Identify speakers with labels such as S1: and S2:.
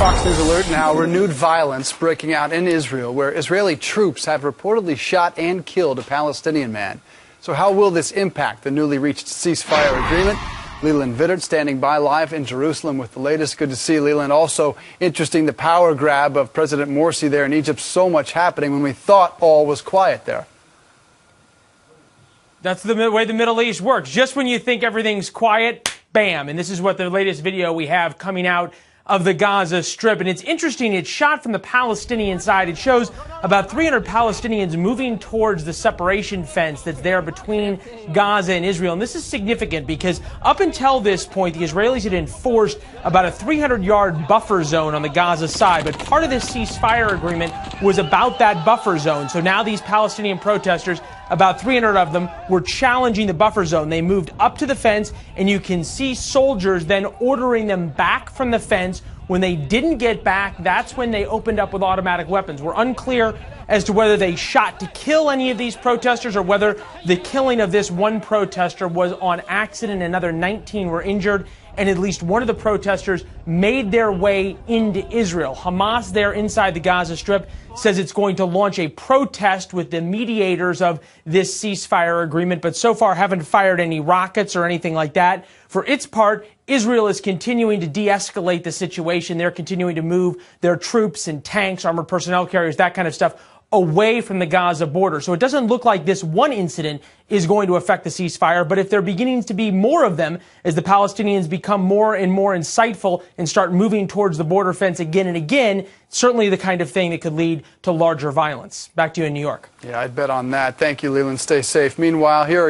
S1: Fox News Alert now. Renewed violence breaking out in Israel, where Israeli troops have reportedly shot and killed a Palestinian man. So how will this impact the newly reached ceasefire agreement? Leland Vittert standing by live in Jerusalem with the latest. Good to see you, Leland. Also interesting, the power grab of President Morsi there in Egypt. So much happening when we thought all was quiet there.
S2: That's the way the Middle East works. Just when you think everything's quiet, bam. And this is what the latest video we have coming out of the Gaza Strip. And it's interesting, it's shot from the Palestinian side. It shows about 300 Palestinians moving towards the separation fence that's there between Gaza and Israel. And this is significant because up until this point, the Israelis had enforced about a 300-yard buffer zone on the Gaza side. But part of this ceasefire agreement was about that buffer zone. So now these Palestinian protesters, about 300 of them, were challenging the buffer zone. They moved up to the fence, and you can see soldiers then ordering them back from the fence. When they didn't get back, that's when they opened up with automatic weapons. We're unclear as to whether they shot to kill any of these protesters or whether the killing of this one protester was on accident. Another 19 were injured, and at least one of the protesters made their way into Israel. Hamas there inside the Gaza Strip says it's going to launch a protest with the mediators of this ceasefire agreement, but so far haven't fired any rockets or anything like that. For its part, Israel is continuing to de-escalate the situation. They're continuing to move their troops and tanks, armored personnel carriers, that kind of stuff, away from the Gaza border. So it doesn't look like this one incident is going to affect the ceasefire, but if there beginning to be more of them as the Palestinians become more and more insightful and start moving towards the border fence again and again, certainly the kind of thing that could lead to larger violence. Back to you in New York.
S1: Yeah, I'd bet on that. Thank you, Leland. Stay safe. Meanwhile, here